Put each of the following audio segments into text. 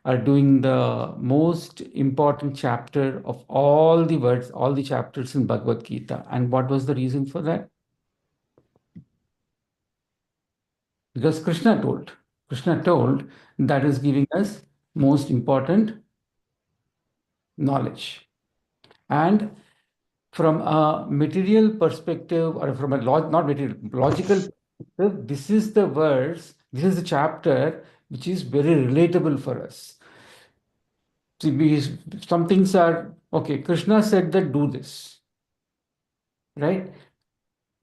are doing the most important chapter of all the words, all the chapters in Bhagavad Gita. And what was the reason for that? Because Krishna told that is giving us most important knowledge. And from a material perspective, or from a not material, logical perspective, this is the verse, this is the chapter which is very relatable for us. See, some things are okay. Krishna said that do this, right?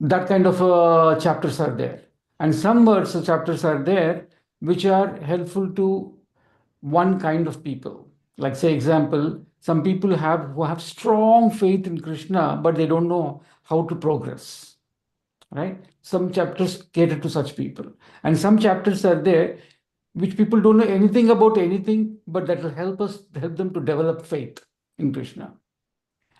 That kind of chapters are there, and some words or chapters are there which are helpful to one kind of people. Like, say, example, some people who have strong faith in Krishna, but they don't know how to progress, right? Some chapters cater to such people, and some chapters are there which people don't know anything about anything, but that will help them to develop faith in Krishna.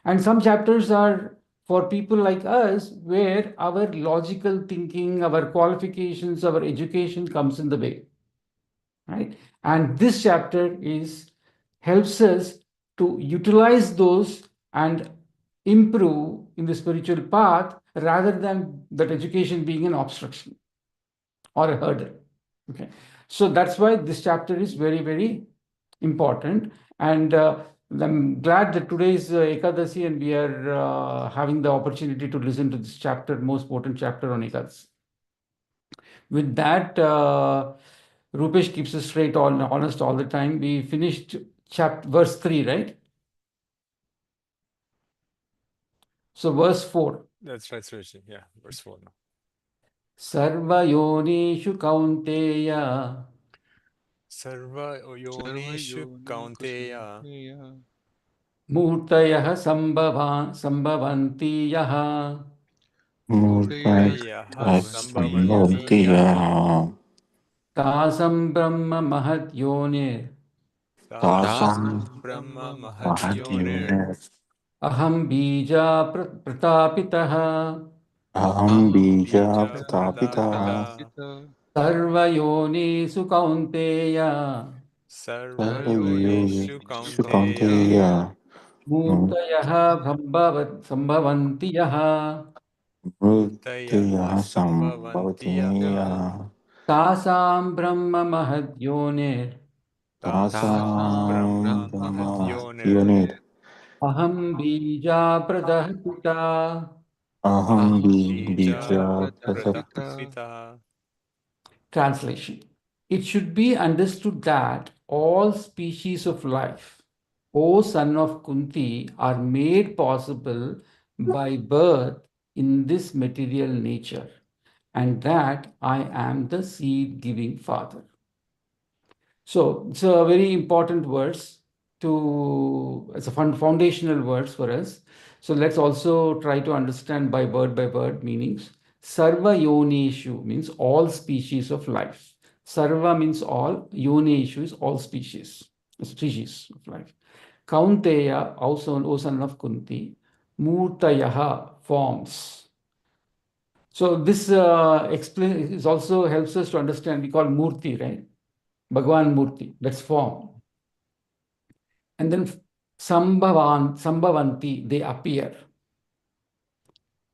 And some chapters are for people like us, where our logical thinking, our qualifications, our education comes in the way, right? And this chapter is helps us to utilize those and improve in the spiritual path, rather than that education being an obstruction or a hurdle. Okay, so that's why this chapter is very, very important. And I'm glad that today is Ekadasi, and we are having the opportunity to listen to this chapter, most potent chapter on Ekadasi. With that, Rupesh keeps us straight on honest all the time. We finished verse 3, right? So verse 4. That's right, Suresh. Yeah, verse 4 now. Sarvayonishu Kaunteya Sarva yonishu kaunteya Murtayah Sambhavanti Yaha murtayaha sambhavanti yaha Tasam Brahma Mahad Yonir tasam brahma mahadyonir Aham Bija Pratapitah Aham bija bija pratapita pratapita Sarvayonisu Kaunteya sarva sarvayonishu yonishu kaunteya kaunteya Murtayah Sambhavanti Yaha murtiyah murtayaha sambhavanti yaha sambhavateya Tasam Brahma Mahad Yonir tasam tasam brahma brahma mahadyonir yonir Aham Bija Pratapita. aham aham bija bija pratapita. pratapita. Translation. It should be understood that all species of life, O son of Kunti, are made possible by birth in this material nature, and that I am the seed giving father. So it's a very important verse it's a foundational verse for us. So let's also try to understand by word meanings. Sarva yonishu means all species of life. Sarva means all. Yonishu is all species of life. Kaunteya, also O son of Kunti. Murtayaha, forms. So this explain is also helps us to understand. We call Murti, right? Bhagwan Murti, that's form. And then Sambhavanti, they appear.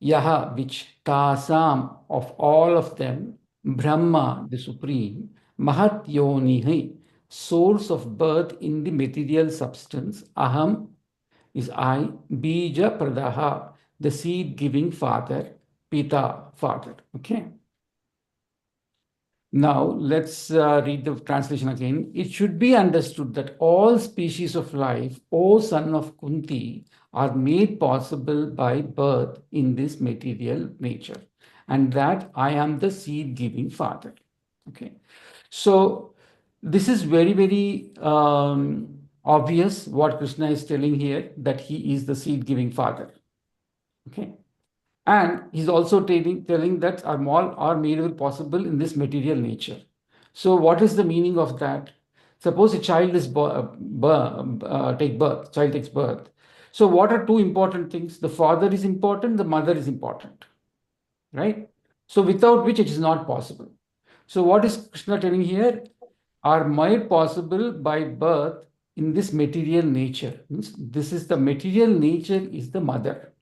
Yaha, which Tasam, of all of them, Brahma, the Supreme, Mahat Yonihi, source of birth in the material substance, Aham is I, Bija Pradaha, the seed giving father, Pita, father. Okay. Now, let's read the translation again. It should be understood that all species of life, O son of Kunti, are made possible by birth in this material nature, and that I am the seed giving father. Okay. So, this is very, very obvious what Krishna is telling here, that he is the seed giving father. Okay. And he's also telling that our all are made possible in this material nature. So what is the meaning of that? Suppose a child is take birth, child takes birth. So what are two important things? The father is important, the mother is important, right? So without which it is not possible. So what is Krishna telling here? are made possible by birth in this material nature. Means this is the material nature is the mother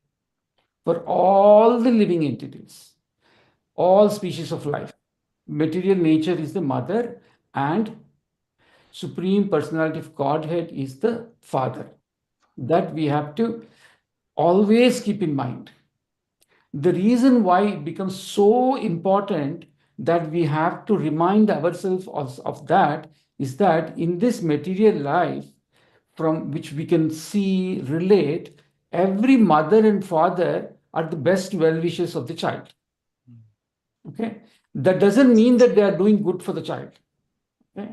for all the living entities, all species of life. Material nature is the mother, and Supreme Personality of Godhead is the father. That we have to always keep in mind. The reason why it becomes so important that we have to remind ourselves of that is that in this material life, from which we can see, relate, every mother and father are the best well-wishers of the child. Okay? That doesn't mean that they are doing good for the child. Okay?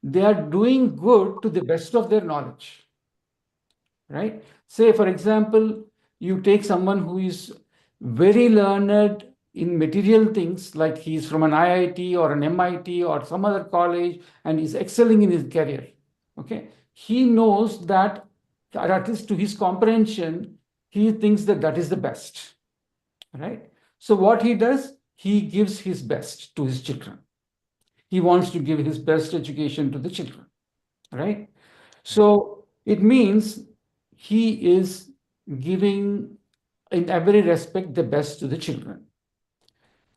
They are doing good to the best of their knowledge. Right? Say, for example, you take someone who is very learned in material things, like he's from an IIT or an MIT or some other college, and he's excelling in his career. Okay, he knows that, or at least to his comprehension, he thinks that that is the best. Right? So what he does, he gives his best to his children. He wants to give his best education to the children. Right? So it means he is giving, in every respect, the best to the children.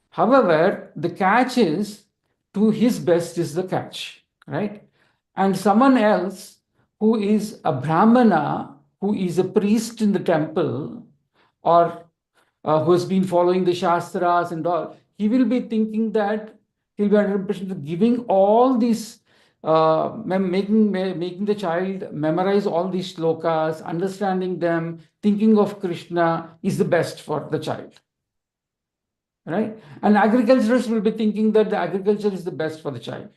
However, the catch is, to his best is the catch, right? And someone else who is a Brahmana, who is a priest in the temple, or who has been following the Shastras and all, he will be thinking that he'll be under impression that giving all these, making the child memorize all these shlokas, understanding them, thinking of Krishna is the best for the child. Right? And agriculturists will be thinking that the agriculture is the best for the child.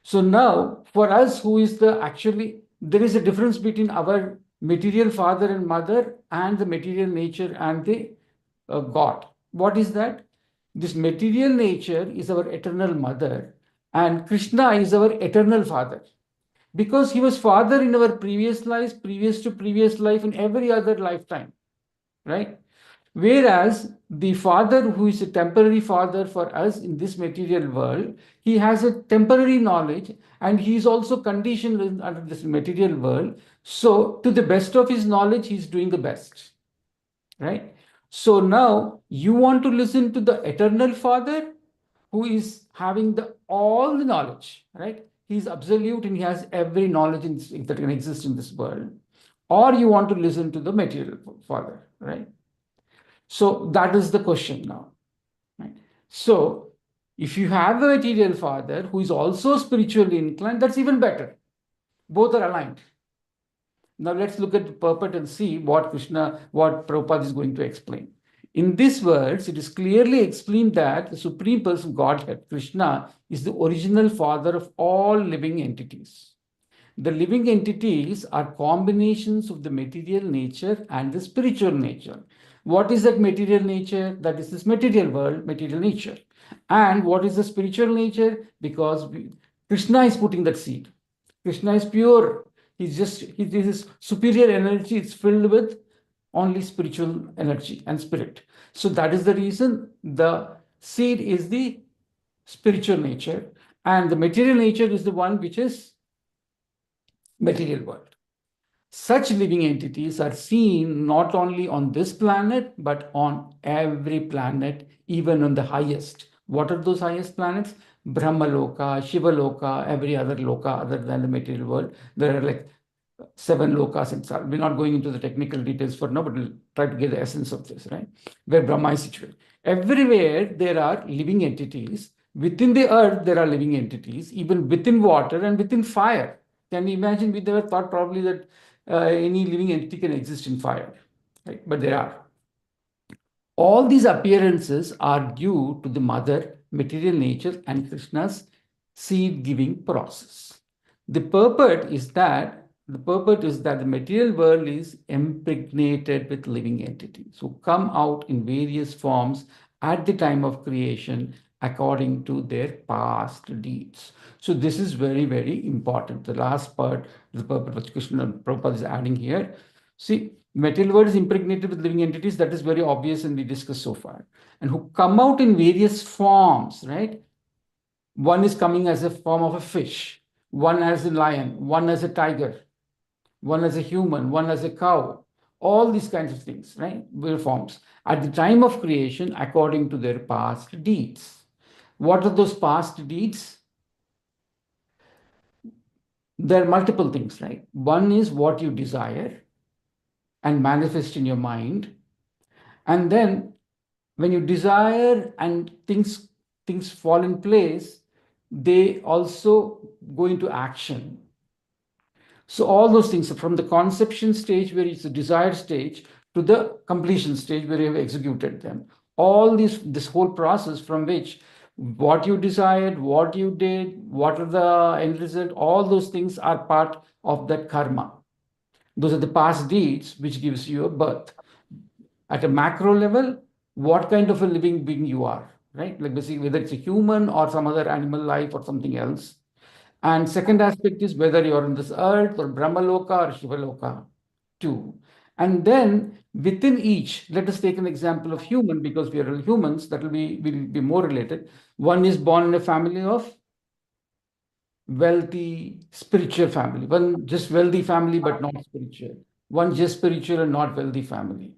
So now, for us, who is the actually, there is a difference between our material father and mother and the material nature and the God. What is that? This material nature is our eternal mother, and Krishna is our eternal father. Because he was father in our previous lives, previous to previous life, in every other lifetime. Right? Whereas the father, who is a temporary father for us in this material world, he has a temporary knowledge, and he is also conditioned under this material world. So, to the best of his knowledge, he is doing the best. Right? So now you want to listen to the eternal father, who is having all the knowledge, right? He's absolute and he has every knowledge that can exist in this world. Or you want to listen to the material father, right? So that is the question now. Right? So if you have the material father who is also spiritually inclined, that's even better. Both are aligned. Now let's look at the purport and see what Prabhupada is going to explain. In these words, it is clearly explained that the Supreme Person Godhead, Krishna, is the original father of all living entities. The living entities are combinations of the material nature and the spiritual nature. What is that material nature? That is this material world, material nature. And what is the spiritual nature? Because Krishna is putting that seed. Krishna is pure. His superior energy is filled with only spiritual energy and spirit. So that is the reason the seed is the spiritual nature, and the material nature is the one which is material world. Such living entities are seen not only on this planet, but on every planet, even on the highest. What are those highest planets? Brahmaloka, Shivaloka, every other loka other than the material world. There are like 7 lokas and so. We're not going into the technical details for now, but we'll try to get the essence of this, right? Where Brahma is situated. Everywhere there are living entities. Within the earth, there are living entities, even within water and within fire. Can you imagine? We never thought probably that any living entity can exist in fire, right? But there are. All these appearances are due to the mother, material nature, and Krishna's seed-giving process. The purport is that the material world is impregnated with living entities who come out in various forms at the time of creation according to their past deeds. So this is very, very important. The last part, the purport which Krishna Prabhupada is adding here. See, material world is impregnated with living entities. That is very obvious and we discussed so far. And who come out in various forms, right? One is coming as a form of a fish, one as a lion, one as a tiger, one as a human, one as a cow, all these kinds of things, right? Were forms at the time of creation according to their past deeds. What are those past deeds? There are multiple things, right? One is what you desire and manifest in your mind. And then when you desire and things fall in place, they also go into action. So all those things from the conception stage where it's a desired stage to the completion stage where you have executed them. All this whole process from which what you desired, what you did, what are the end result, all those things are part of that karma. Those are the past deeds which gives you a birth. At a macro level, what kind of a living being you are, right? Like basically whether it's a human or some other animal life or something else. And second aspect is whether you're in this earth or Brahmaloka or Shivaloka too. And then within each, let us take an example of human because we are all humans, that will be more related. One is born in a family of wealthy, spiritual family. One just wealthy family but not spiritual. One just spiritual and not wealthy family.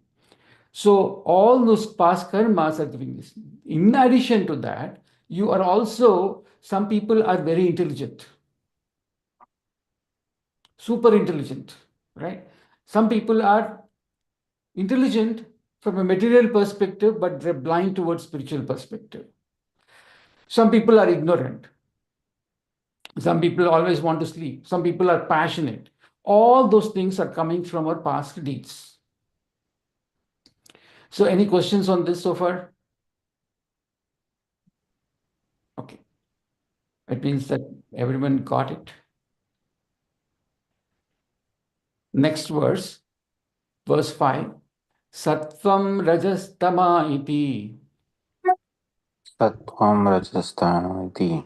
So all those past karmas are giving this. In addition to that, you are also, some people are very intelligent, super intelligent, right? Some people are intelligent from a material perspective, but they're blind towards spiritual perspective. Some people are ignorant. Some people always want to sleep. Some people are passionate. All those things are coming from our past deeds. So any questions on this so far? Okay. It means that everyone got it. Next verse, verse 5. Sattvam rajastama iti Sattvam rajasthaniti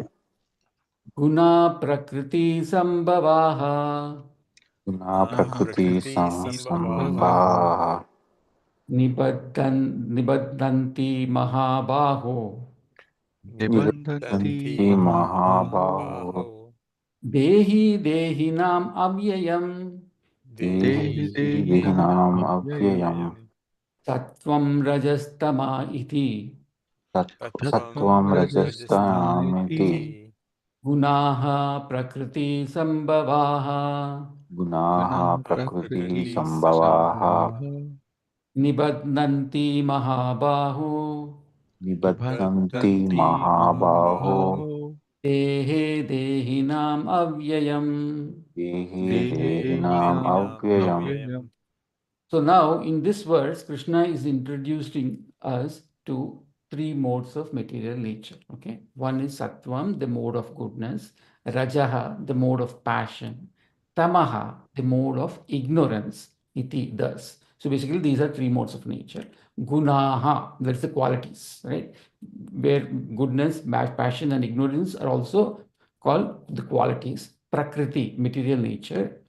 guna prakriti sambhavaha guna prakriti prakriti sambhavaha sambhaha nibaddanti mahabaho nibandhanti nibbidhanti mahabaho mahabaho dehi dehinam avyayam dehi dehi dehinam dehinam avyayam avyayam sattvam rajastama iti tattvam sattvam rajasthaniti rajasthanamiti gunaha prakriti sambhavaha gunaha prakriti prakriti sambhavaha sambhavaha nibaddanti mahabaho nibbidhanti nibandhanti mahabaho mahabaho dehe dehinam avyayam. dehi dehi dehinam dehinam avyayam. avyayam. So now in this verse, Krishna is introducing us to three modes of material nature. Okay, one is Sattvam, the mode of goodness; Rajaha, the mode of passion; Tamaha, the mode of ignorance. Iti, thus. So basically, these are three modes of nature. Gunaha, that's the qualities, right? Where goodness, passion, and ignorance are also called the qualities. Prakriti, material nature;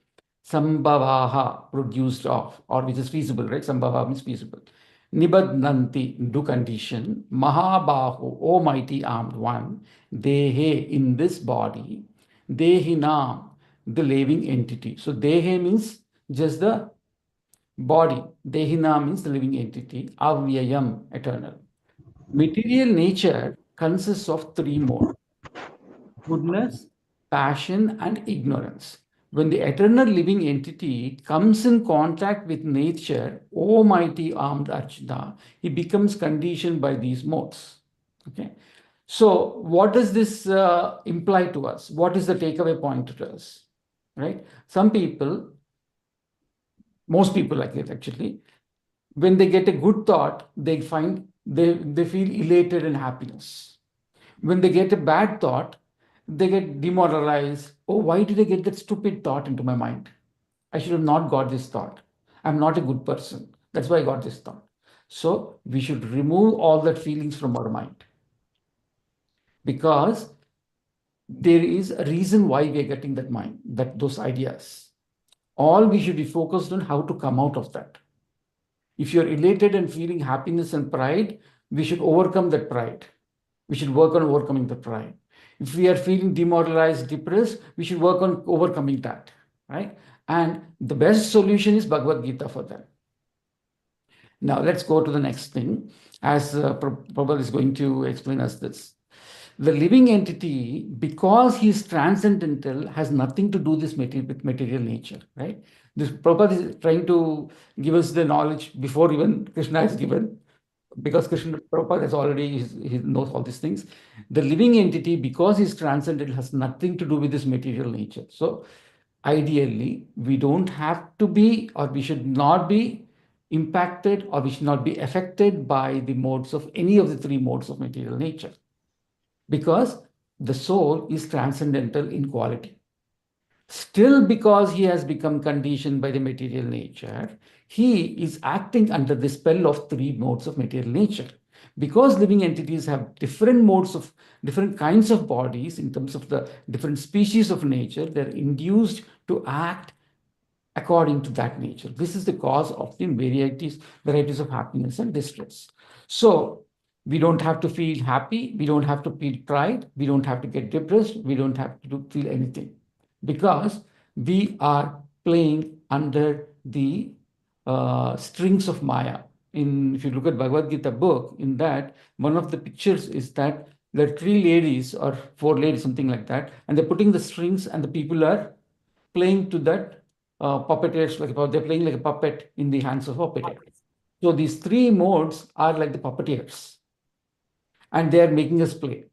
Sambhavaha, produced of, or which is feasible, right? Sambhava means feasible. Nibadnanti, do condition. Mahabahu, O mighty armed one. Dehe, in this body. Dehinam, the living entity. So Dehe means just the body. Dehina means the living entity. Avyayam, eternal. Material nature consists of three modes: goodness, passion, and ignorance. When the eternal living entity comes in contact with nature, O mighty armed Arjuna, he becomes conditioned by these modes. Okay. So, what does this imply to us? What is the takeaway point to us? Right? Some people, most people like it actually, when they get a good thought, they feel elated and happiness. When they get a bad thought, they get demoralized. Oh, why did I get that stupid thought into my mind? I should have not got this thought. I'm not a good person. That's why I got this thought. So we should remove all that feelings from our mind because there is a reason why we are getting that mind, those ideas. All we should be focused on how to come out of that. If you're elated and feeling happiness and pride, we should overcome that pride. We should work on overcoming the pride. If we are feeling demoralized, depressed, we should work on overcoming that, right? And the best solution is Bhagavad-gita for that. Now let's go to the next thing, as Prabhupada is going to explain us this. The living entity, because he is transcendental, has nothing to do with material nature, right? This Prabhupada is trying to give us the knowledge before even Krishna is given, because Krishna Prabhupada has already, he knows all these things. The living entity, because he's transcendental, has nothing to do with this material nature. So ideally, we don't have to be, or we should not be impacted, or we should not be affected by the modes of any of the three modes of material nature, because the soul is transcendental in quality. Still, because he has become conditioned by the material nature, he is acting under the spell of three modes of material nature. Because living entities have different modes of different kinds of bodies in terms of the different species of nature, they're induced to act according to that nature. This is the cause of the varieties of happiness and distress. So we don't have to feel happy, we don't have to feel pride, we don't have to get depressed, we don't have to feel anything, because we are playing under the strings of Maya. If you look at Bhagavad Gita book, in that one of the pictures is that there are three ladies or four ladies, something like that, and they're putting the strings, and the people are playing to that puppeteers, they're playing like a puppet in the hands of a puppeteer. So these three modes are like the puppeteers, and they are making us play.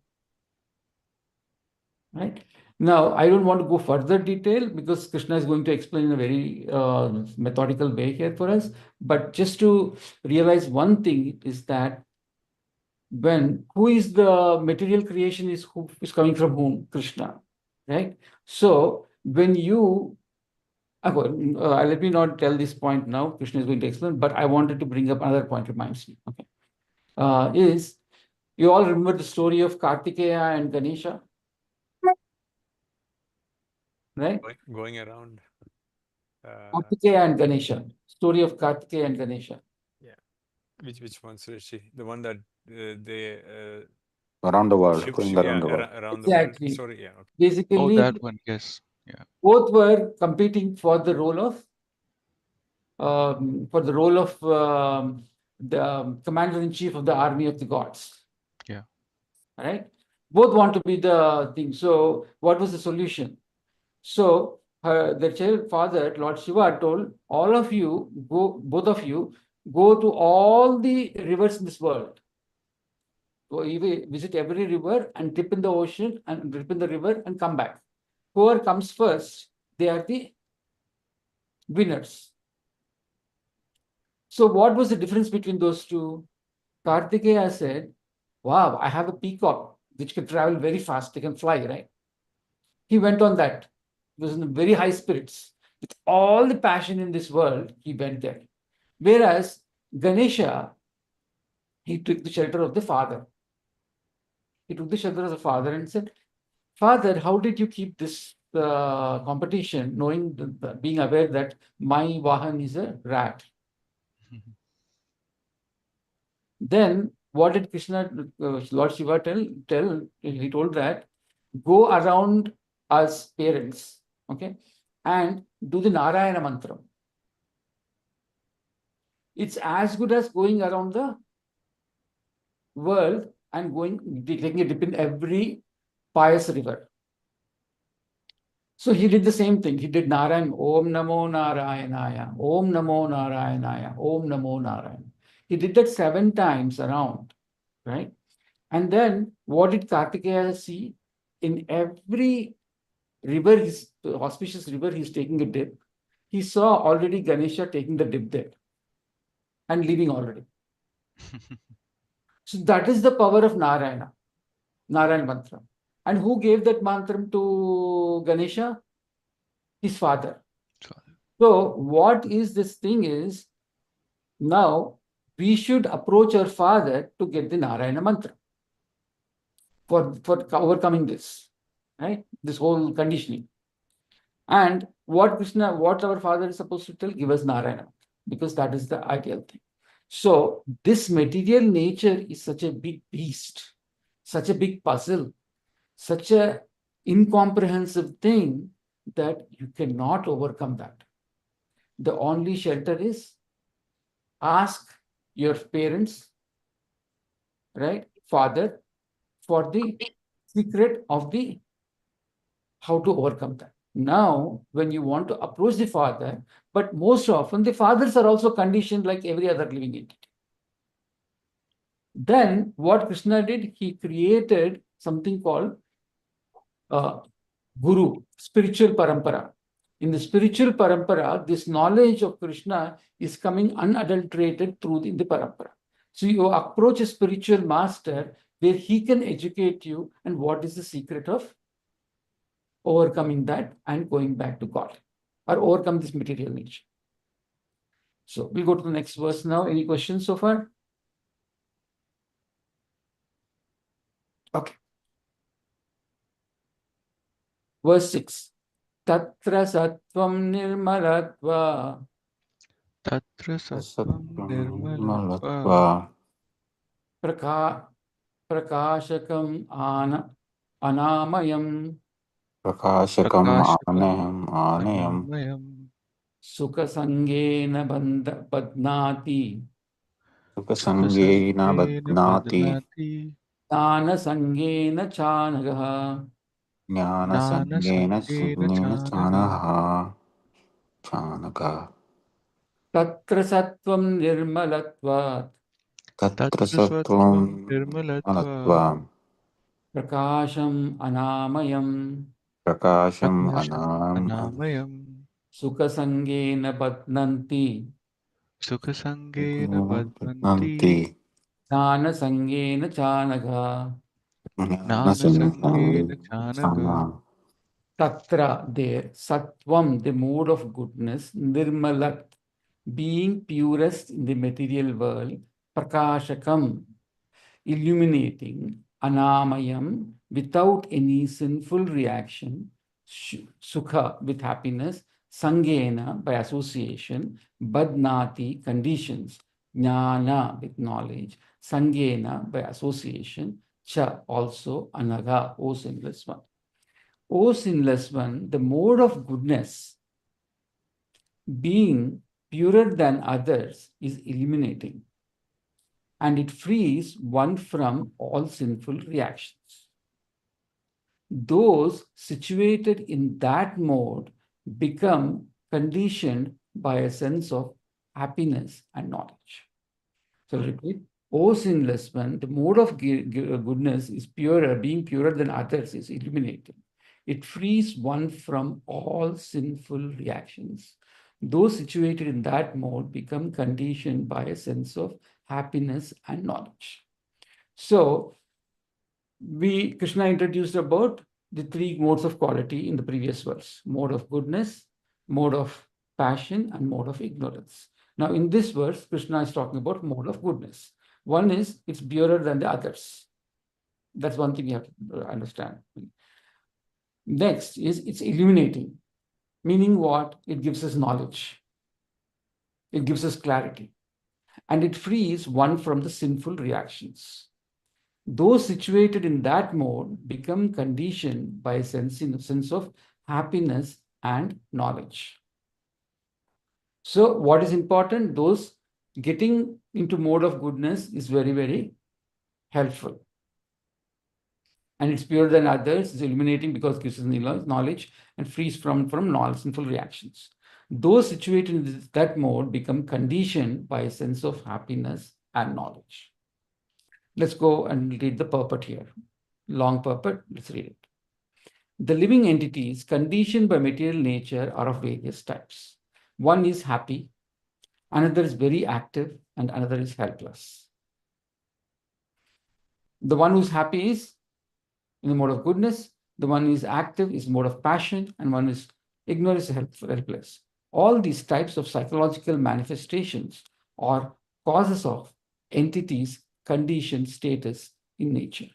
Right? Now, I don't want to go further detail because Krishna is going to explain in a very methodical way here for us. But just to realize one thing is that who is the material creation who is coming from whom? Krishna, right? So when you let me not tell this point now. Krishna is going to explain, but I wanted to bring up another point, reminds me. Okay. Is you all remember the story of Kartikeya and Ganesha? Right? Going around. Kartikeya and Ganesha. Story of Kartikeya and Ganesha. Yeah. Which one, Rishi? The one that they Around the world, going around the world. around the world. Exactly. Sorry, yeah. Okay. Basically, Oh, that one, yes. Yeah. both were competing for the role of the commander-in-chief of the army of the gods. Yeah. Right? Both want to be the thing. So what was the solution? So the child father, Lord Shiva, told all of you, both of you, go to all the rivers in this world. Go visit every river and dip in the ocean and dip in the river and come back. Whoever comes first, they are the winners. So what was the difference between those two? Kartikeya said, wow, I have a peacock which can travel very fast. They can fly, right? He went on that. He was in very high spirits. With all the passion in this world, he went there. Whereas Ganesha, he took the shelter of the father. He took the shelter of the father and said, Father, how did you keep this competition, knowing, being aware that my Vahan is a rat? Then what did Krishna, Lord Shiva tell? He told that go around as parents, okay, and do the Narayana mantra. It's as good as going around the world and taking a dip in every pious river. So he did the same thing. He did Narayan, Om Namo Narayanaya, Om Namo Narayanaya, Om Namo Narayana. He did that 7 times around, right? And then what did Kartikeya see? In every river, the auspicious river, he's taking a dip. He saw already Ganesha taking the dip there and leaving already. So that is the power of Narayana mantra. And who gave that mantra to Ganesha? His father. So what is this thing is, now we should approach our father to get the Narayana mantra for overcoming this, right? This whole conditioning. And what our father is supposed to tell, give us Narayana, because that is the ideal thing. So this material nature is such a big beast, such a big puzzle, such a incomprehensive thing that you cannot overcome that. The only shelter is ask your parents, right, father, for the secret of the how to overcome that. Now, when you want to approach the father, but most often the fathers are also conditioned like every other living entity. Then what Krishna did, he created something called Guru, spiritual parampara. In the spiritual parampara, this knowledge of Krishna is coming unadulterated through the parampara. So you approach a spiritual master where he can educate you and what is the secret of overcoming that and going back to God or overcome this material nature. So we'll go to the next verse now. Any questions so far? Okay. Verse 6. Tatra sattvam nirmalatva Tatra sattvam Sattvam nirmalatva prakashakam anamayam Prakashakam prakashakam Anayam anamayam sukha sangena badnati Sukasangena sukasangena Badnati badnati jnana sangena chanagaha. Jnana jnana Sangena sangena Sangena chanaga Chanaka Tatra sattvam nirmalatvat Tatra tatra sattvam Sattvam nirmalatva Malatvam prakasham anamayam Prakasham prakasham Anam anamayam sukha sangena badnanti sukasangena Nanti badnanti jnana sangena chanagaha. jnana sangena chanaga Sana Tatra, there, sattvam, the mode of goodness, nirmalat, being purest in the material world, prakashakam, illuminating, anamayam, without any sinful reaction, sukha, with happiness, sangena, by association, badnati, conditions, jnana, with knowledge, sangena, by association, cha, also, anaga, O sinless one. O sinless one, the mode of goodness, being purer than others, is illuminating, and it frees one from all sinful reactions. Those situated in that mode become conditioned by a sense of happiness and knowledge. So repeat. O sinless one, the mode of goodness is purer, being purer than others is illuminating. It frees one from all sinful reactions. Those situated in that mode become conditioned by a sense of happiness and knowledge. So, Krishna introduced about the three modes of quality in the previous verse: mode of goodness, mode of passion, and mode of ignorance. Now, in this verse, Krishna is talking about mode of goodness. One is it's purer than the others. That's one thing you have to understand. Next is it's illuminating, meaning what? It gives us knowledge. It gives us clarity. And it frees one from the sinful reactions. Those situated in that mode become conditioned by a sense of happiness and knowledge. So what is important? Those getting into mode of goodness is very, very helpful. And it's purer than others, it's illuminating because it gives us knowledge and frees from sinful reactions. Those situated in that mode become conditioned by a sense of happiness and knowledge. Let's go and read the purport here. Long purport, let's read it. The living entities conditioned by material nature are of various types. One is happy, another is very active, and another is helpless. The one who's happy is in the mode of goodness, the one is active is mode of passion, and one is ignorant is helpless. All these types of psychological manifestations are causes of entities' conditioned status in nature.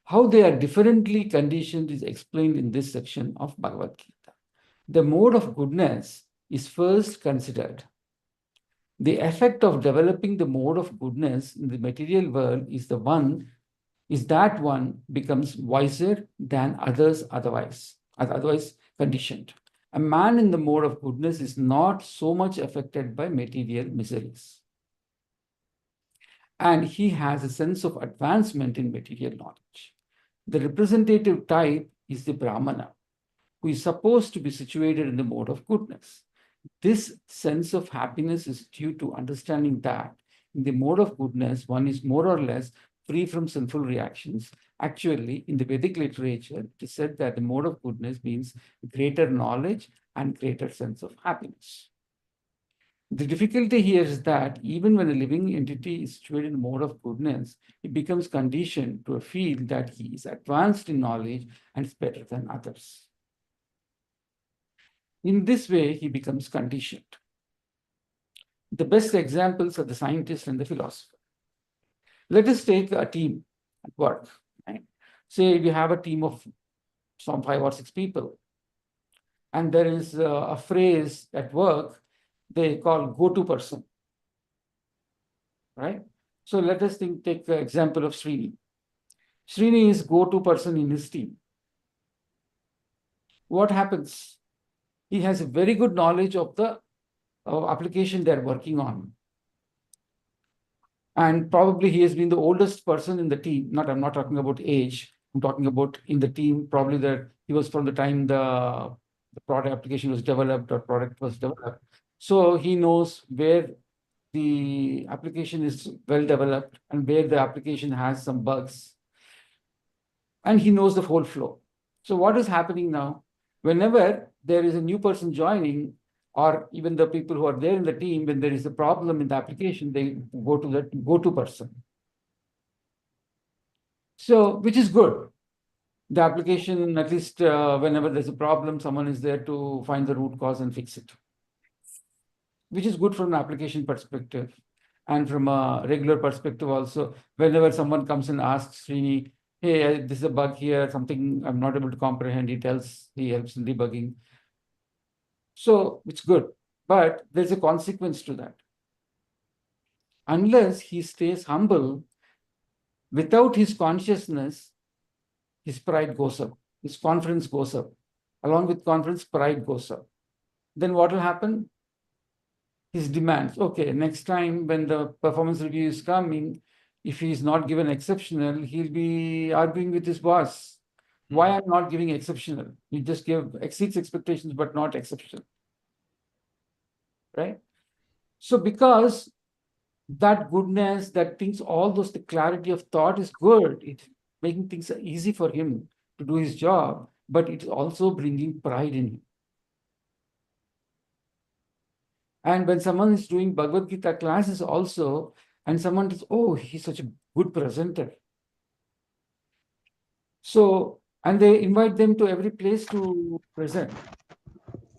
How they are differently conditioned is explained in this section of Bhagavad-gita. The mode of goodness is first considered. The effect of developing the mode of goodness in the material world is is that one becomes wiser than others otherwise conditioned. A man in the mode of goodness is not so much affected by material miseries. And he has a sense of advancement in material knowledge. The representative type is the Brahmana, who is supposed to be situated in the mode of goodness. This sense of happiness is due to understanding that in the mode of goodness, one is more or less free from sinful reactions. Actually, in the Vedic literature, it is said that the mode of goodness means greater knowledge and greater sense of happiness. The difficulty here is that even when a living entity is situated in the mode of goodness, he becomes conditioned to feel that he is advanced in knowledge and is better than others. In this way, he becomes conditioned. The best examples are the scientist and the philosopher. Let us take a team at work. Right? Say we have a team of some 5 or 6 people, and there is a phrase at work they call go-to person. Right? So let us take the example of Srini. Srini is go-to person in his team. What happens? He has a very good knowledge of the application they're working on. And probably he has been the oldest person in the team. I'm not talking about age. I'm talking about in the team, probably that he was from the time the product application was developed or product was developed. So he knows where the application is well developed and where the application has some bugs. And he knows the whole flow. So what is happening now? Whenever there is a new person joining, or even the people who are there in the team, when there is a problem in the application, they go to the go-to person. So, which is good. The application, at least whenever there's a problem, someone is there to find the root cause and fix it, which is good from an application perspective. And from a regular perspective also, whenever someone comes and asks Srini, hey, this is a bug here, something I'm not able to comprehend, he helps in debugging. So it's good, but there's a consequence to that. Unless he stays humble, without his consciousness, his pride goes up, his confidence goes up. Along with confidence, pride goes up. Then what will happen? His demands. Okay, next time when the performance review is coming, if he is not given exceptional, he'll be arguing with his boss. Why I'm not giving exceptional? You just give exceeds expectations, but not exceptional. Right? So because that goodness, that things, all those, the clarity of thought is good. It's making things easy for him to do his job, but it's also bringing pride in him. And when someone is doing Bhagavad-gita classes also, and someone says, oh, he's such a good presenter. So, and they invite them to every place to present.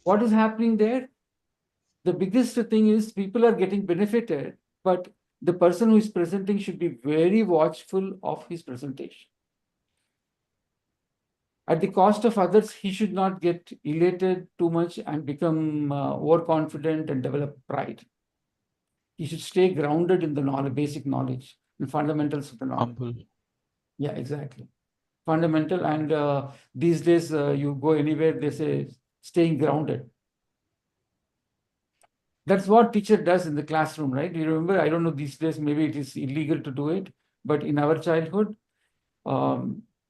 What is happening there? The biggest thing is people are getting benefited, but the person who is presenting should be very watchful of his presentation. At the cost of others, he should not get elated too much and become overconfident and develop pride. He should stay grounded in the knowledge, basic knowledge, the fundamentals of the knowledge. Humble. Yeah, exactly. Fundamental. And these days, you go anywhere, they say staying grounded. That's what teacher does in the classroom, right? You remember, I don't know, these days, maybe it is illegal to do it, but in our childhood,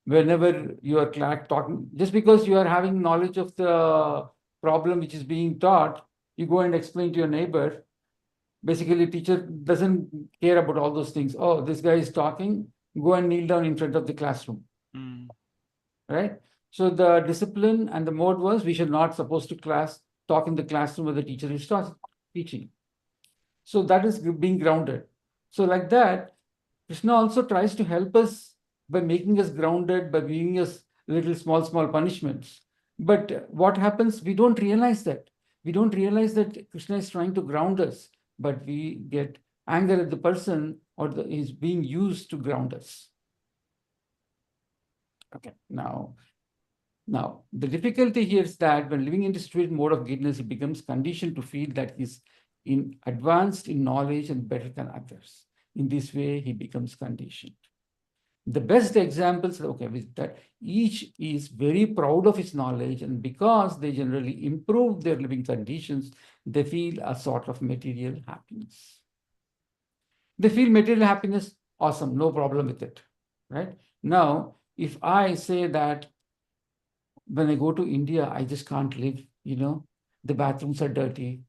whenever you are talking, just because you are having knowledge of the problem which is being taught, you go and explain to your neighbor. Basically, teacher doesn't care about all those things. Oh, this guy is talking, go and kneel down in front of the classroom. Right? So the discipline and the mode was we should not supposed to talk in the classroom where the teacher is teaching. So that is being grounded. So like that, Krishna also tries to help us by making us grounded, by giving us little small punishments. But what happens? We don't realize that. We don't realize that Krishna is trying to ground us, but we get anger at the person or is being used to ground us. Okay, now the difficulty here is that when living in the situated mode of goodness, he becomes conditioned to feel that he's advanced in knowledge and better than others. In this way, he becomes conditioned. The best examples, okay, with that each is very proud of its knowledge, and because they generally improve their living conditions, they feel a sort of material happiness. They feel material happiness, awesome, no problem with it, right? Now, if I say that when I go to India, I just can't live, the bathrooms are dirty,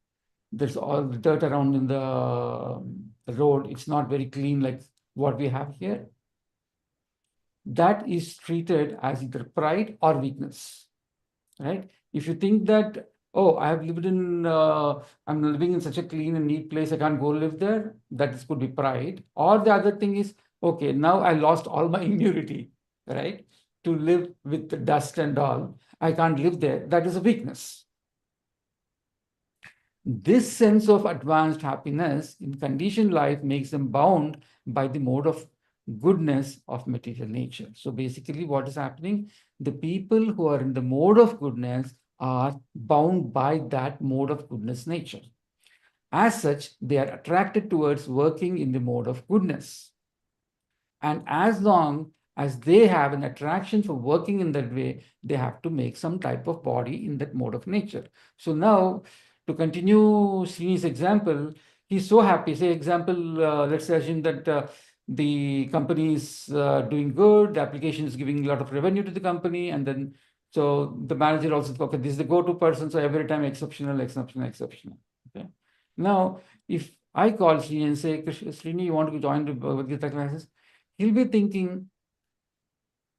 there's all the dirt around in the road, it's not very clean like what we have here. That is treated as either pride or weakness, right? If you think that, oh, I'm living in such a clean and neat place, I can't go live there, that could be pride. Or the other thing is, okay, now I lost all my immunity, right? To live with the dust and all, I can't live there. That is a weakness. This sense of advanced happiness in conditioned life makes them bound by the mode of goodness of material nature. So basically what is happening, the people who are in the mode of goodness are bound by that mode of goodness nature. As such, they are attracted towards working in the mode of goodness. And as long as they have an attraction for working in that way, they have to make some type of body in that mode of nature. So now, to continue Srini's example, he's so happy. Say, example, let's assume that the company is doing good, the application is giving a lot of revenue to the company, and then so the manager also, okay, this is the go-to person, so every time exceptional, exceptional, exceptional. Okay. Now, if I call Srini and say, Srini, you want to join the Bhagavad-gita classes? He'll be thinking,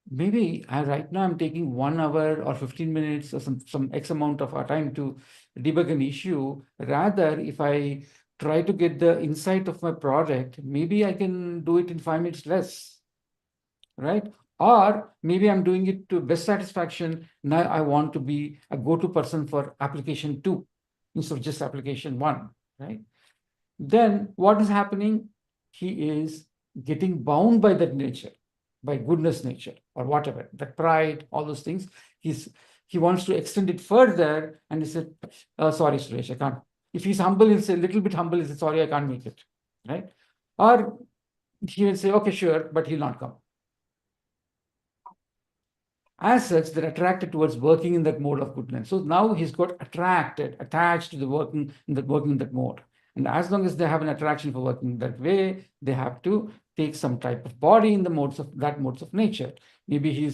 maybe right now I'm taking 1 hour or 15 minutes or some X amount of our time to debug an issue. Rather, if I try to get the insight of my project, maybe I can do it in 5 minutes less, right? Or maybe I'm doing it to best satisfaction. Now I want to be a go-to person for application 2 instead of just application 1, right? Then what is happening? He is getting bound by that nature, by goodness nature or whatever, that pride, all those things. He wants to extend it further, and he said, sorry, Suresh, I can't. If he's humble, he'll say a little bit humble, he'll say, sorry, I can't make it, right? Or he will say, okay, sure, but he'll not come. As such, they're attracted towards working in that mode of goodness. So now he's got attached to the working in that mode. And as long as they have an attraction for working that way, they have to take some type of body in the modes of nature. Maybe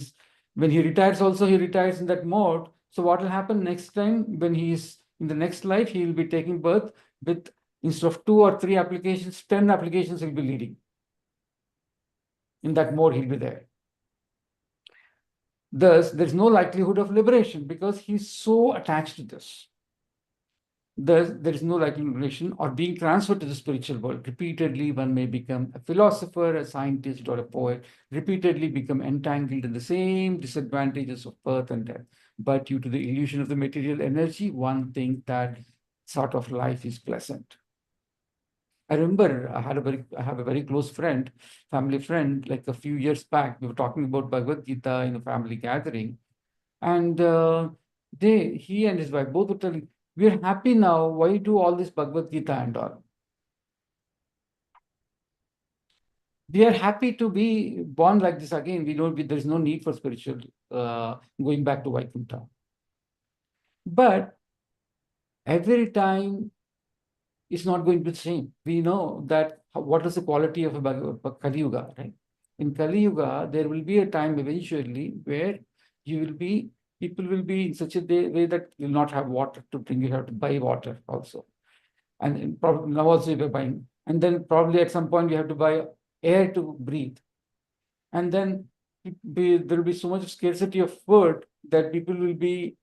when he retires also, he retires in that mode. So what will happen next time when he's in the next life, he will be taking birth with, instead of 2 or 3 applications, 10 applications he'll be leading. In that mode, he'll be there. Thus, there's no likelihood of liberation because he's so attached to this. Thus, there is no likelihood of liberation or being transferred to the spiritual world. Repeatedly, one may become a philosopher, a scientist, or a poet, repeatedly become entangled in the same disadvantages of birth and death. But due to the illusion of the material energy, one thinks that sort of life is pleasant. I remember I have a very close friend, family friend, like a few years back. We were talking about Bhagavad-gita in a family gathering. And he and his wife both were telling, we're happy now. Why do all this Bhagavad-gita and all? We are happy to be born like this again. There's no need for spiritual going back to Vaikuntha. But every time it's not going to be the same. We know that what is the quality of a Kali Yuga, right? In Kali Yuga, there will be a time eventually where people will be in such a way that you'll not have water to drink. You have to buy water also. And probably now also you're buying. And then probably at some point you have to buy air to breathe. And then there will be so much scarcity of food that people will be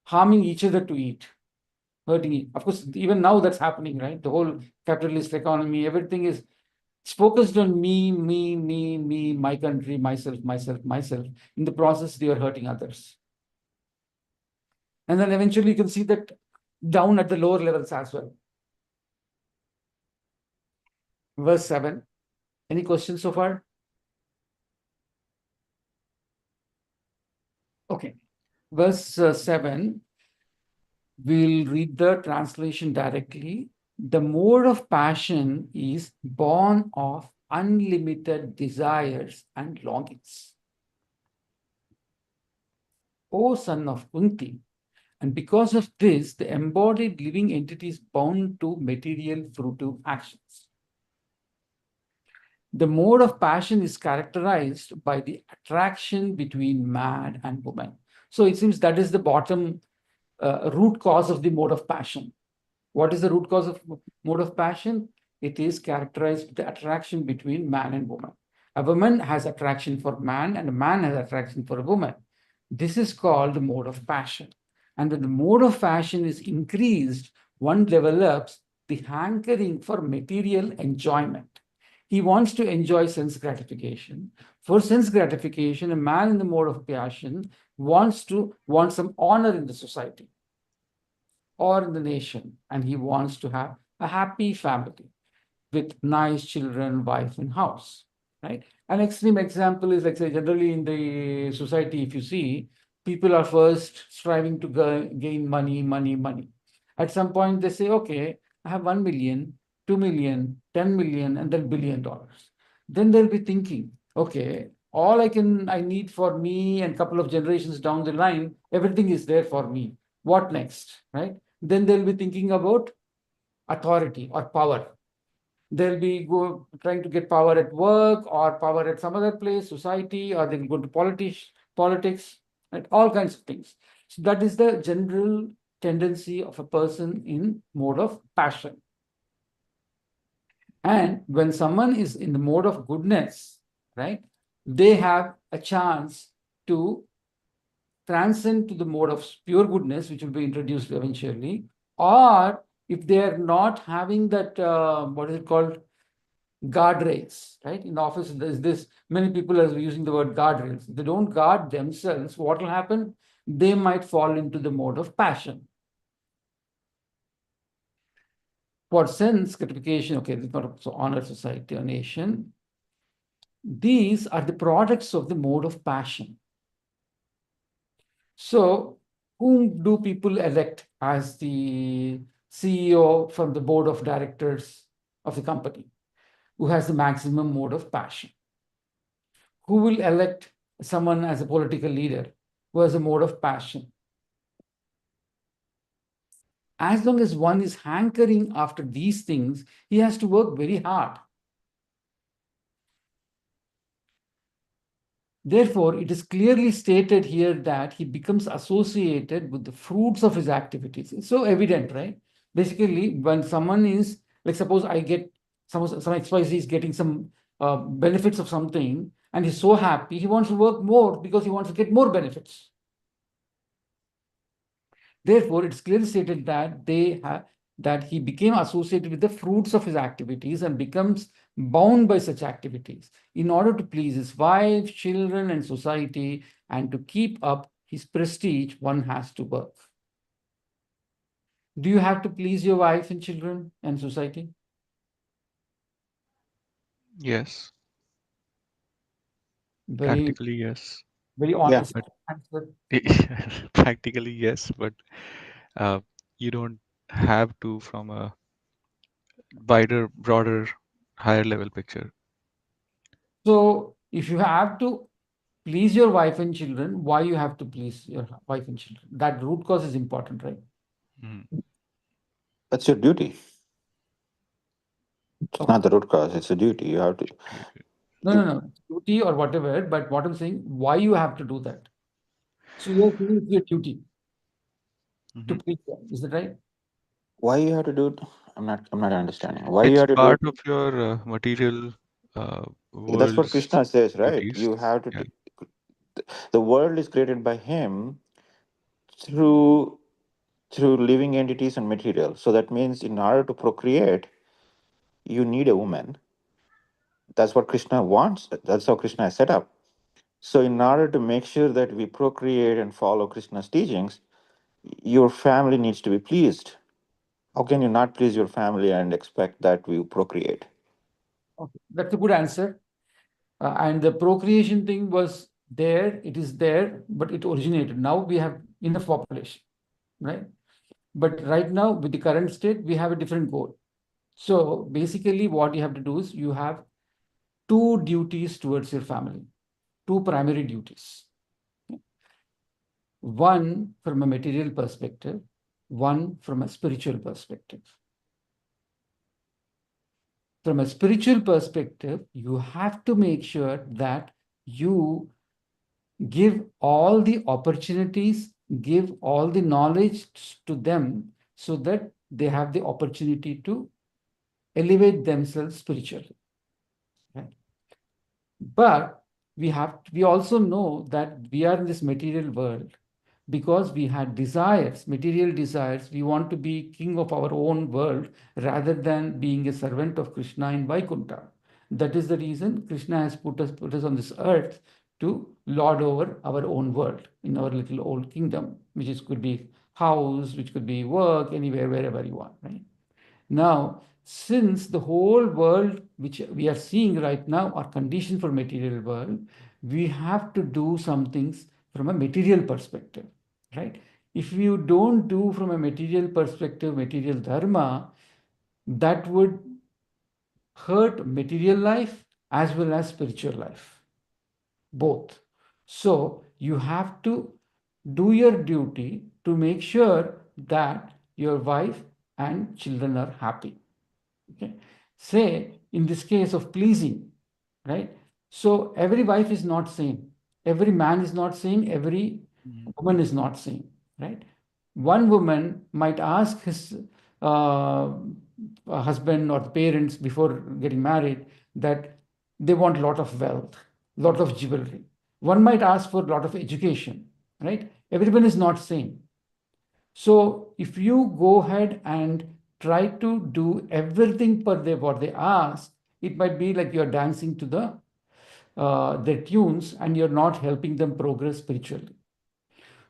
harming each other to eat. Hurting it. Of course, even now that's happening, right? The whole capitalist economy, everything is focused on me, my country, myself. In the process, they are hurting others. And then eventually you can see that down at the lower levels as well. Verse 7. Any questions so far? Okay. Verse 7. We'll read the translation directly. The mode of passion is born of unlimited desires and longings. O son of Kunti, and because of this, the embodied living entity is bound to material fruitive actions. The mode of passion is characterized by the attraction between man and woman. So it seems that is the bottom root cause of the mode of passion. What is the root cause of mode of passion? It is characterized by the attraction between man and woman. A woman has attraction for man and a man has attraction for a woman. This is called the mode of passion. And when the mode of passion is increased, one develops the hankering for material enjoyment. He wants to enjoy sense gratification. For sense gratification, a man in the mode of passion wants some honor in the society or in the nation, and he wants to have a happy family with nice children, wife, and house, right? An extreme example is, like, say, generally in the society, if you see, people are first striving to gain money. At some point, they say, okay, I have 1 million, 2 million, 10 million, and then $1 billion. Then they'll be thinking, okay, all I need for me and a couple of generations down the line, everything is there for me. What next, right? Then they'll be thinking about authority or power. They'll be trying to get power at work or power at some other place, society, or they'll go to politics, right? All kinds of things. So that is the general tendency of a person in mode of passion. And when someone is in the mode of goodness, right, they have a chance to transcend to the mode of pure goodness, which will be introduced eventually, or if they are not having that, what is it called, guardrails, right? In office, there's this, many people are using the word guardrails. If they don't guard themselves, what will happen? They might fall into the mode of passion. For sense gratification, okay, it's not so honor, society, or nation. These are the products of the mode of passion. So, whom do people elect as the CEO from the board of directors of the company? Who has the maximum mode of passion? Who will elect someone as a political leader who has a mode of passion? As long as one is hankering after these things, he has to work very hard. Therefore, it is clearly stated here that he becomes associated with the fruits of his activities. It's so evident, right? Basically, when someone is, like, suppose I get some XYZ is getting some benefits of something, and he's so happy, he wants to work more because he wants to get more benefits. Therefore, it's clearly stated that that he became associated with the fruits of his activities and becomes bound by such activities. In order to please his wife, children, and society, and to keep up his prestige, one has to work. Do you have to please your wife and children and society? Yes. Very, Practically, yes. very Yeah. honest But answer. practically, yes, but you don't have to from a wider, broader, higher level picture. So, if you have to please your wife and children, why you have to please your wife and children? That root cause is important, right? Mhm. That's your duty. It's not the root cause, it's a duty. You have to. No. Duty or whatever, but what I'm saying, why you have to do that? So you're saying it's your duty to Mhm. please them. Is that right? Why you have to do it? I'm not understanding. Why you It's have to do part it? of your material Yeah, that's what world's Krishna says, right? duties. You have to. Yeah. The world is created by him through living entities and material. So that means in order to procreate, you need a woman. That's what Krishna wants. That's how Krishna is set up. So in order to make sure that we procreate and follow Krishna's teachings, your family needs to be pleased. How can you not please your family and expect that we procreate? Okay. That's a good answer. And the procreation thing was there, it is there, but it originated. Now we have enough population, right? But right now, with the current state, we have a different goal. So basically, what you have to do is you have two duties towards your family, two primary duties. One from a material perspective, one from a spiritual perspective. From a spiritual perspective, you have to make sure that you give all the opportunities, give all the knowledge to them so that they have the opportunity to elevate themselves spiritually. Right? But we also know that we are in this material world because we had desires, material desires. We want to be king of our own world rather than being a servant of Krishna in Vaikuntha. That is the reason Krishna has put us on this earth to lord over our own world in our little old kingdom, which is could be house, which could be work, anywhere, wherever you want, right? Now, since the whole world which we are seeing right now are conditioned for material world, we have to do some things from a material perspective, right? If you don't do from a material perspective, material dharma, that would hurt material life as well as spiritual life, both. So you have to do your duty to make sure that your wife and children are happy. Okay. Say, in this case of pleasing, right? So every wife is not same. Every man is not same. Every Mhm. woman is not same, right? One woman might ask his uh, husband or the parents before getting married that they want a lot of wealth, lot of jewelry. One might ask for a lot of education, right? Everyone is not same. So if you go ahead and try to do everything per what they ask, it might be like you're dancing to their tunes and you're not helping them progress spiritually.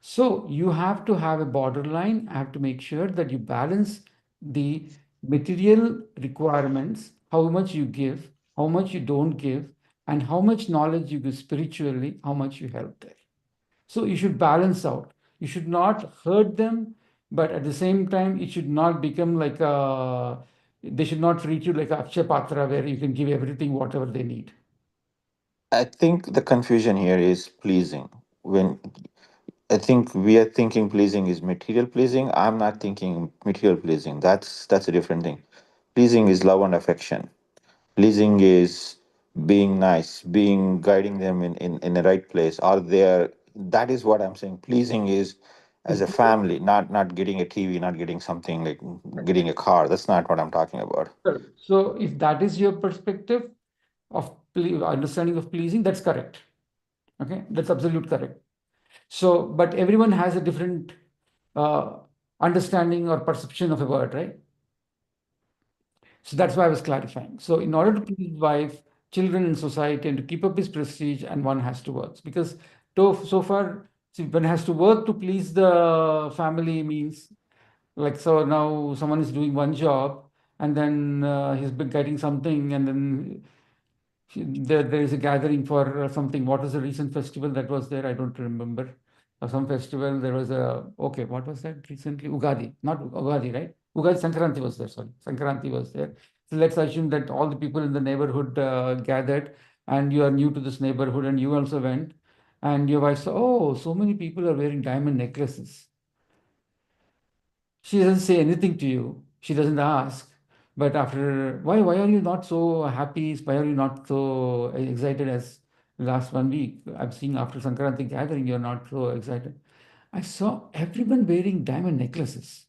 So you have to have a borderline, have to make sure that you balance the material requirements, how much you give, how much you don't give, and how much knowledge you give spiritually, how much you help there. So you should balance out. You should not hurt them, but at the same time, it should not become like they should not treat you like a Akshay Patra where you can give everything, whatever they need. I think the confusion here is pleasing. When I think we are thinking pleasing is material pleasing, I'm not thinking material pleasing. That's a different thing. Pleasing is love and affection. Pleasing is being nice, being guiding them in the right place. Are there? That is what I'm saying. Pleasing is as a family, not getting a TV, not getting something like getting a car. That's not what I'm talking about. So if that is your perspective of understanding of pleasing, that's correct. Okay, that's absolute correct. So, but everyone has a different uh, understanding or perception of a word, right? So that's why I was clarifying. So in order to please his wife, children in society, and to keep up his prestige, and one has to work. Because so far, see, one has to work to please the family means like so now someone is doing one job and then he's been getting something and then there is a gathering for something. What was the recent festival that was there? I don't remember. Some festival, there was a, okay, what was that recently? Ugadi, not Ugadi, right? Ugadi, Sankranti was there, sorry. Sankranti was there. So let's assume that all the people in the neighborhood gathered and you are new to this neighborhood and you also went and your wife said, oh, so many people are wearing diamond necklaces. She doesn't say anything to you. She doesn't ask. But after, why are you not so happy? Why are you not so excited as last 1 week? I'm seeing after Sankranti gathering, you're not so excited. I saw everyone wearing diamond necklaces.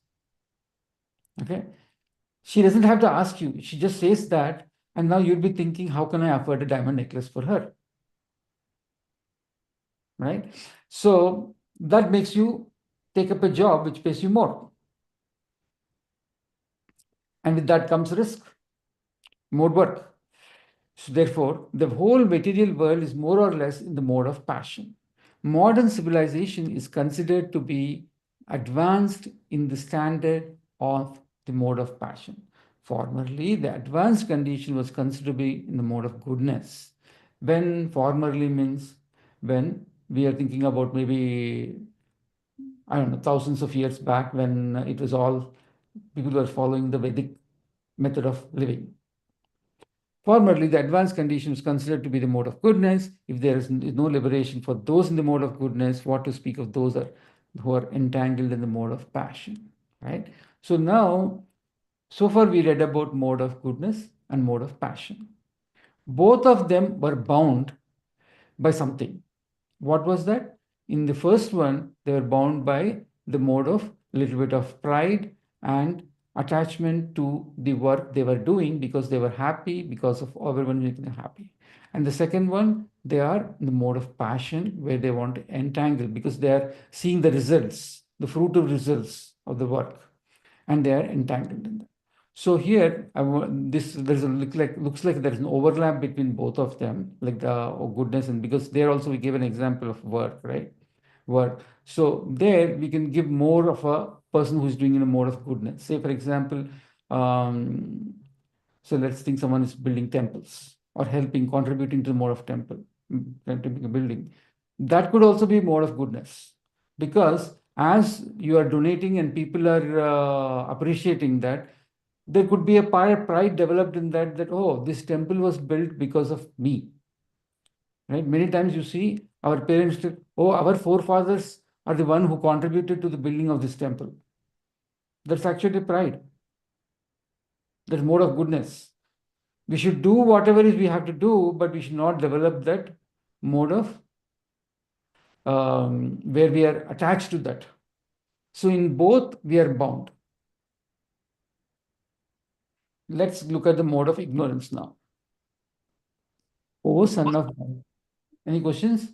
Okay. She doesn't have to ask you. She just says that. And now you'll be thinking, how can I afford a diamond necklace for her? Right. So that makes you take up a job which pays you more. And with that comes risk, more work. So therefore, the whole material world is more or less in the mode of passion. Modern civilization is considered to be advanced in the standard of the mode of passion. Formerly, the advanced condition was considered to be in the mode of goodness. When formerly means when we are thinking about maybe, I don't know, thousands of years back when it was all people were following the Vedic method of living. Formerly, the advanced condition is considered to be the mode of goodness. If there is no liberation for those in the mode of goodness, what to speak of those who are entangled in the mode of passion, right? So now, so far we read about mode of goodness and mode of passion. Both of them were bound by something. What was that? In the first one, they were bound by the mode of little bit of pride and attachment to the work they were doing because they were happy, because of everyone making them happy. And the second one, they are in the mode of passion where they want to entangle because they are seeing the results, the fruitive results of the work, and they are entangled in that. So here, this there's a looks like there is an overlap between both of them, like the goodness, and because there also we give an example of work, right? Work. So there we can give more of a person who's doing in a mode of goodness. Say, for example, um, so let's think someone is building temples or helping, contributing to the mode of temple, contributing a building. That could also be mode of goodness because as you are donating and people are appreciating that, there could be a pride developed in that, that, oh, this temple was built because of me, right? Many times you see our parents, oh, our forefathers are the one who contributed to the building of this temple. That's actually pride. That's mode of goodness. We should do whatever is we have to do, but we should not develop that mode of where we are attached to that. So in both, we are bound. Let's look at the mode of ignorance now. O son of man. Any questions?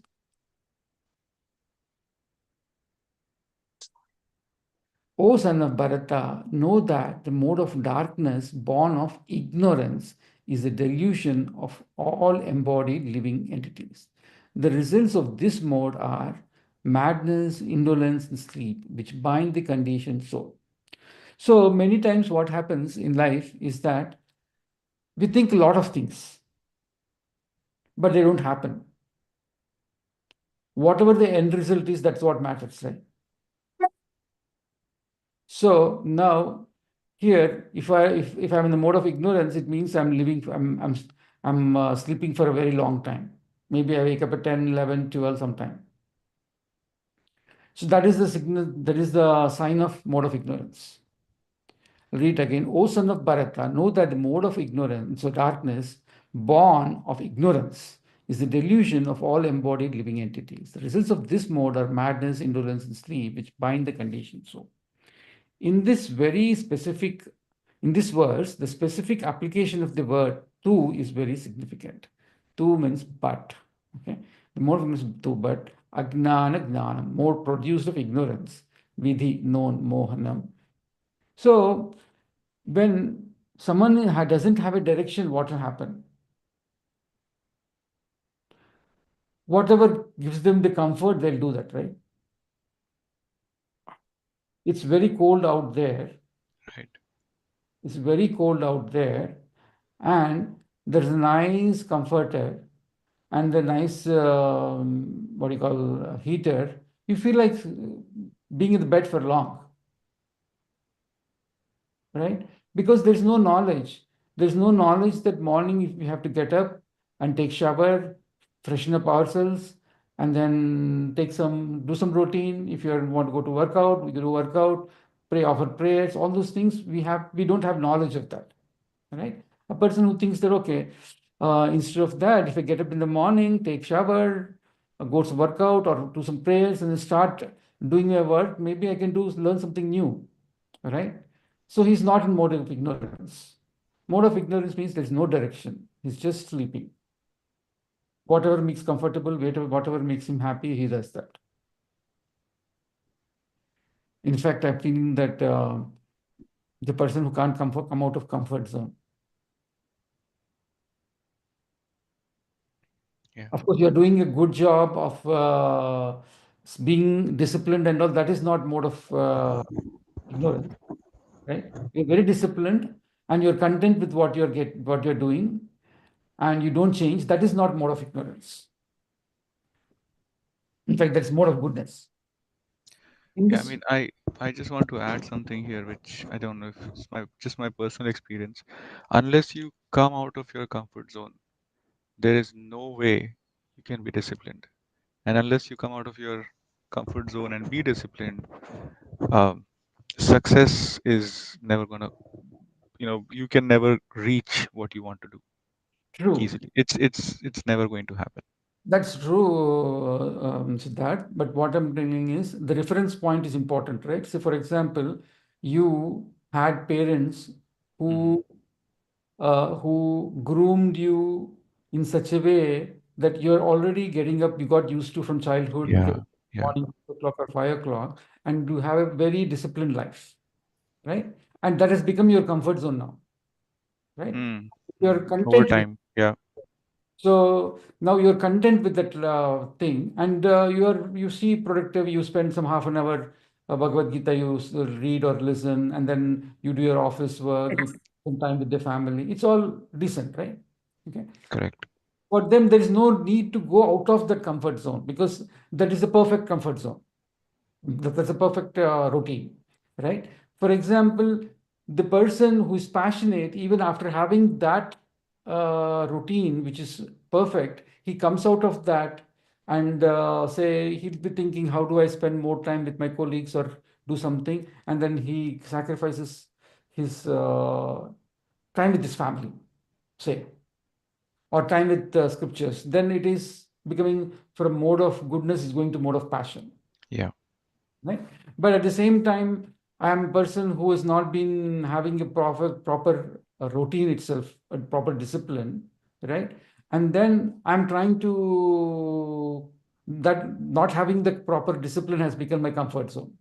O son of Bharata, know that the mode of darkness born of ignorance is a delusion of all embodied living entities. The results of this mode are madness, indolence, and sleep, which bind the conditioned soul. So many times what happens in life is that we think a lot of things, but they don't happen. Whatever the end result is, that's what matters, right? So now here, if I'm in the mode of ignorance, it means I'm living, I'm sleeping for a very long time. Maybe I wake up at 10, 11, 12 sometime. So that is the signal, that is the sign of mode of ignorance. Read again, O son of Bharata, know that the mode of ignorance or darkness, born of ignorance, is the delusion of all embodied living entities. The results of this mode are madness, indolence, and sleep, which bind the conditioned soul. In this very specific, in this verse, the specific application of the word tu is very significant. Tu means but. Okay, the mode means tu, but agnana gnanam, more produced of ignorance, vidhi, known, mohanam. So when someone doesn't have a direction, what will happen? Whatever gives them the comfort, they'll do that, right? It's very cold out there. Right. It's very cold out there, and there's a nice comforter and the nice what do you call heater. You feel like being in the bed for long, right? Because there's no knowledge. There's no knowledge that morning if we have to get up and take shower, freshen up ourselves, and then do some routine. If you want to go to workout, we do workout, pray, offer prayers, all those things we don't have knowledge of that, right? A person who thinks that, okay, instead of that, if I get up in the morning, take shower, go to workout or do some prayers and then start doing my work, maybe I can learn something new, right? So he's not in mode of ignorance. Mode of ignorance means there's no direction. He's just sleeping. Whatever makes comfortable, whatever makes him happy, he does that. In fact, I've seen that the person who can't come out of comfort zone. Yeah. Of course, you're doing a good job of being disciplined and all. That is not mode of ignorance, right? You're very disciplined and you're content with what you're doing, and you don't change. That is not mode of ignorance. In fact, that's mode of goodness. Yeah, I mean, I just want to add something here, which I don't know if it's just my personal experience. Unless you come out of your comfort zone, there is no way you can be disciplined. And unless you come out of your comfort zone and be disciplined, um, success is never gonna, you can never reach what you want to do True. easily. It's never going to happen. That's true, Siddharth. But what I'm bringing is the reference point is important, right? So, for example, you had parents Hmm. who groomed you in such a way that you're already getting up. You got used to from childhood, Yeah, yeah, morning 6 o'clock or 5 o'clock, and you have a very disciplined life, right? And that has become your comfort zone now, right? mm, You're over content with. time. Yeah, So now you're content with that thing, and you see productive. You spend some half an hour Bhagavad-gita, read or listen, and then you do your office work. You spend time with the family. It's all decent, right? Okay. correct. For them, there is no need to go out of that comfort zone because that is the perfect comfort zone. That's a perfect routine, right? For example, the person who is passionate, even after having that routine, which is perfect, he comes out of that and say he'll be thinking, how do I spend more time with my colleagues or do something? And then he sacrifices his time with his family, say, or time with scriptures. Then it is becoming from mode of goodness is going to mode of passion, Yeah, right? But at the same time, I am a person who has not been having a proper routine itself, a proper discipline, right? And then I'm trying to that not having the proper discipline has become my comfort zone.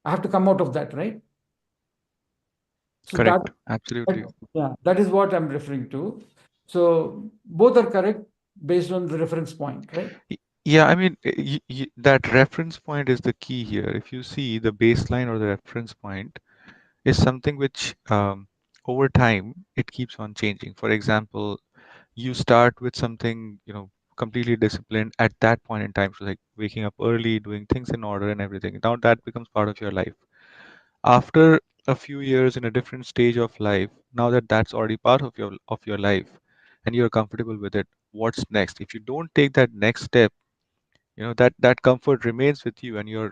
I have to come out of that, right? So that, correct. Absolutely. that yeah, that is what I'm referring to. So both are correct based on the reference point, right? Yeah, I mean, that reference point is the key here. If you see the baseline or the reference point is something which, over time, it keeps on changing. For example, you start with something, completely disciplined at that point in time, so like waking up early, doing things in order and everything. Now that becomes part of your life. After a few years in a different stage of life, now that that's already part of your life and you're comfortable with it, what's next? If you don't take that next step, that comfort remains with you, and you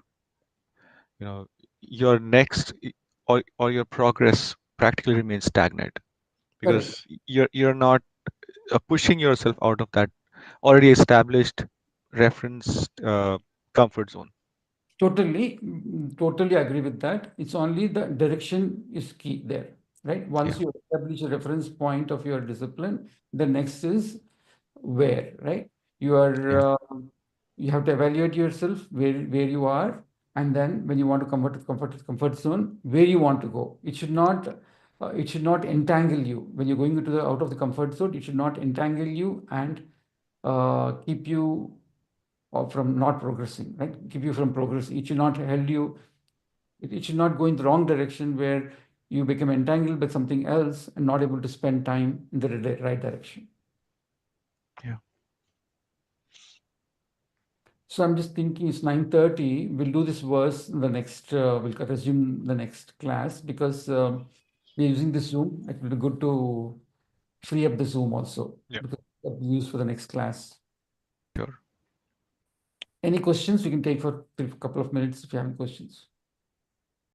know your next or your progress practically remains stagnant Correct. because you're not pushing yourself out of that already established reference comfort zone. Totally, totally agree with that. It's only the direction is key there, right? Once Yeah, you establish a reference point of your discipline, the next is where, right? You yeah, are you have to evaluate yourself where you are, and then when you want to convert to comfort zone, where you want to go. It should not entangle you when you're going into the out of the comfort zone. It should not entangle you and keep you or from not progressing, right? Keep you from progress. It should not held you, it should not go in the wrong direction where you become entangled with something else and not able to spend time in the right direction. yeah. So I'm just thinking it's 9:30. We'll do this verse in the next, we'll resume the next class because we're using the Zoom. It will be good to free up the Zoom also Yeah, because that will be used for the next class. sure. Any questions we can take for a couple of minutes if you have any questions.